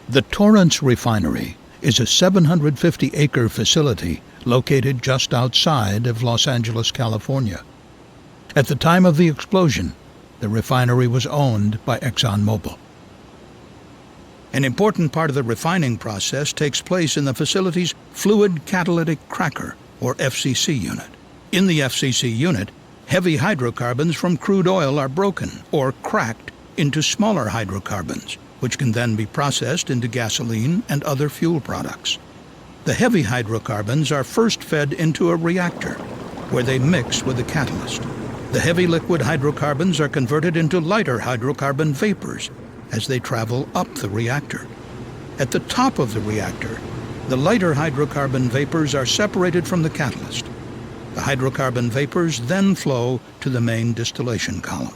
The Torrance Refinery is a 750-acre facility located just outside of Los Angeles, California. At the time of the explosion, the refinery was owned by ExxonMobil. An important part of the refining process takes place in the facility's Fluid Catalytic Cracker, or FCC unit. In the FCC unit, heavy hydrocarbons from crude oil are broken or cracked into smaller hydrocarbons, which can then be processed into gasoline and other fuel products. The heavy hydrocarbons are first fed into a reactor, where they mix with the catalyst. The heavy liquid hydrocarbons are converted into lighter hydrocarbon vapors as they travel up the reactor. At the top of the reactor, the lighter hydrocarbon vapors are separated from the catalyst. The hydrocarbon vapors then flow to the main distillation column.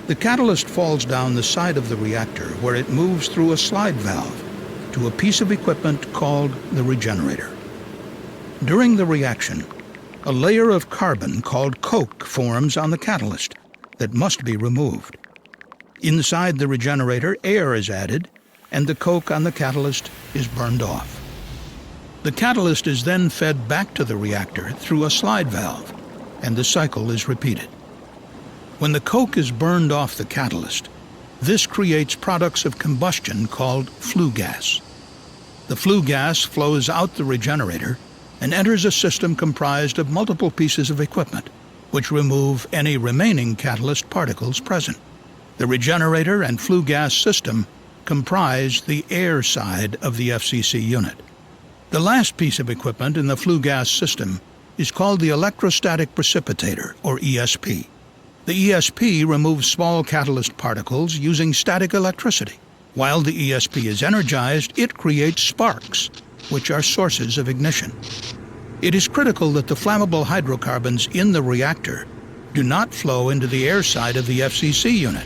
The catalyst falls down the side of the reactor where it moves through a slide valve to a piece of equipment called the regenerator. During the reaction, a layer of carbon called coke forms on the catalyst that must be removed. Inside the regenerator, air is added, and the coke on the catalyst is burned off. The catalyst is then fed back to the reactor through a slide valve, and the cycle is repeated. When the coke is burned off the catalyst, this creates products of combustion called flue gas. The flue gas flows out the regenerator and enters a system comprised of multiple pieces of equipment, which remove any remaining catalyst particles present. The regenerator and flue gas system comprise the air side of the FCC unit. The last piece of equipment in the flue gas system is called the electrostatic precipitator, or ESP. The ESP removes small catalyst particles using static electricity. While the ESP is energized, it creates sparks, which are sources of ignition. It is critical that the flammable hydrocarbons in the reactor do not flow into the air side of the FCC unit,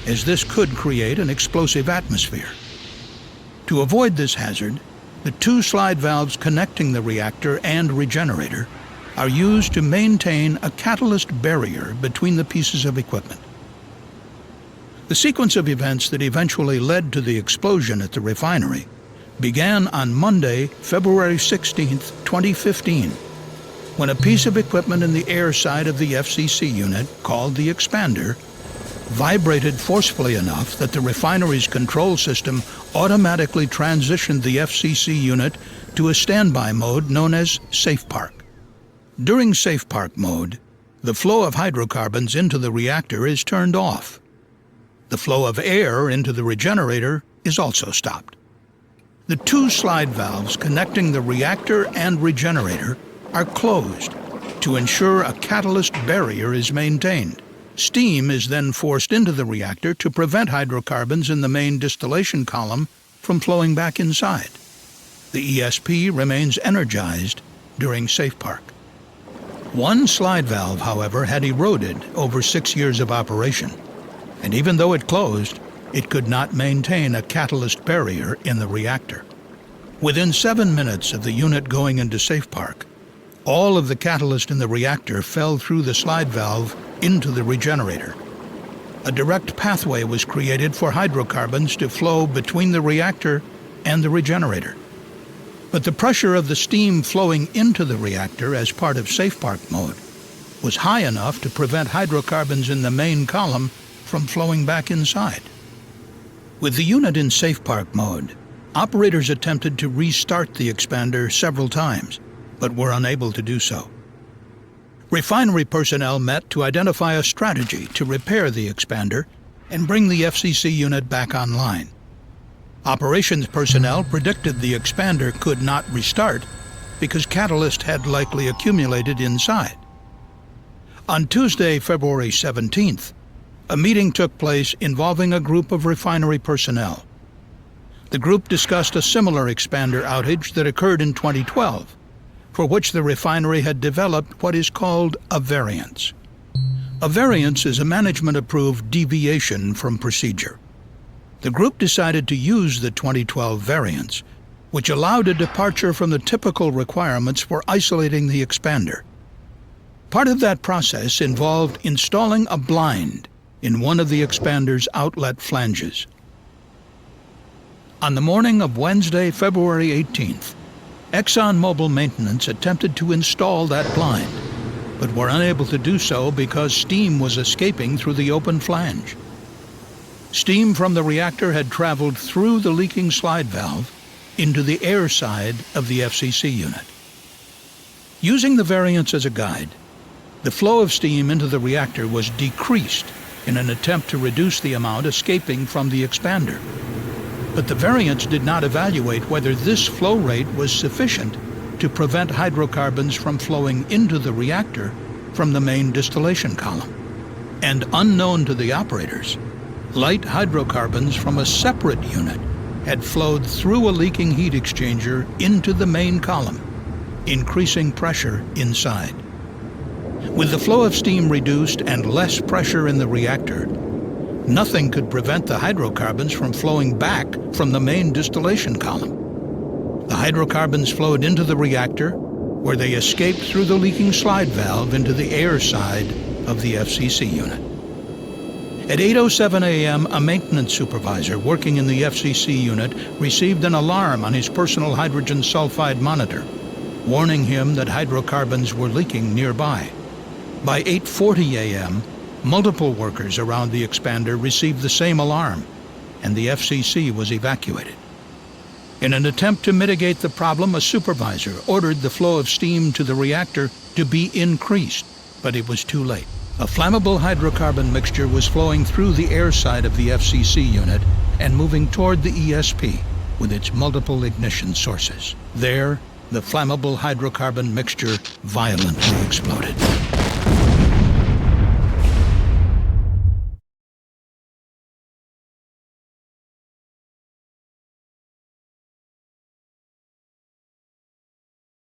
as this could create an explosive atmosphere. To avoid this hazard, the two slide valves connecting the reactor and regenerator are used to maintain a catalyst barrier between the pieces of equipment. The sequence of events that eventually led to the explosion at the refinery began on Monday, February 16, 2015, when a piece of equipment in the air side of the FCC unit, called the expander, vibrated forcefully enough that the refinery's control system automatically transitioned the FCC unit to a standby mode known as Safe Park. During Safe Park mode, the flow of hydrocarbons into the reactor is turned off. The flow of air into the regenerator is also stopped. The two slide valves connecting the reactor and regenerator are closed to ensure a catalyst barrier is maintained. Steam is then forced into the reactor to prevent hydrocarbons in the main distillation column from flowing back inside. The ESP remains energized during Safe Park. One slide valve, however, had eroded over 6 years of operation, and even though it closed, it could not maintain a catalyst barrier in the reactor. Within 7 minutes of the unit going into Safe Park, all of the catalyst in the reactor fell through the slide valve into the regenerator. A direct pathway was created for hydrocarbons to flow between the reactor and the regenerator. But the pressure of the steam flowing into the reactor as part of Safe Park mode was high enough to prevent hydrocarbons in the main column from flowing back inside. With the unit in Safe Park mode, operators attempted to restart the expander several times, but were unable to do so. Refinery personnel met to identify a strategy to repair the expander and bring the FCC unit back online. Operations personnel predicted the expander could not restart because catalyst had likely accumulated inside. On Tuesday, February 17th, a meeting took place involving a group of refinery personnel. The group discussed a similar expander outage that occurred in 2012, for which the refinery had developed what is called a variance. A variance is a management-approved deviation from procedure. The group decided to use the 2012 variance, which allowed a departure from the typical requirements for isolating the expander. Part of that process involved installing a blind in one of the expander's outlet flanges. On the morning of Wednesday, February 18th, ExxonMobil maintenance attempted to install that blind, but were unable to do so because steam was escaping through the open flange. Steam from the reactor had traveled through the leaking slide valve into the air side of the FCC unit. Using the variance as a guide, the flow of steam into the reactor was decreased in an attempt to reduce the amount escaping from the expander. But the variance did not evaluate whether this flow rate was sufficient to prevent hydrocarbons from flowing into the reactor from the main distillation column. And unknown to the operators, light hydrocarbons from a separate unit had flowed through a leaking heat exchanger into the main column, increasing pressure inside. With the flow of steam reduced and less pressure in the reactor, nothing could prevent the hydrocarbons from flowing back from the main distillation column. The hydrocarbons flowed into the reactor, where they escaped through the leaking slide valve into the air side of the FCC unit. At 8:07 a.m., a maintenance supervisor working in the FCC unit received an alarm on his personal hydrogen sulfide monitor, warning him that hydrocarbons were leaking nearby. By 8:40 a.m., multiple workers around the expander received the same alarm, and the FCC was evacuated. In an attempt to mitigate the problem, a supervisor ordered the flow of steam to the reactor to be increased, but it was too late. A flammable hydrocarbon mixture was flowing through the air side of the FCC unit and moving toward the ESP with its multiple ignition sources. There, the flammable hydrocarbon mixture violently exploded.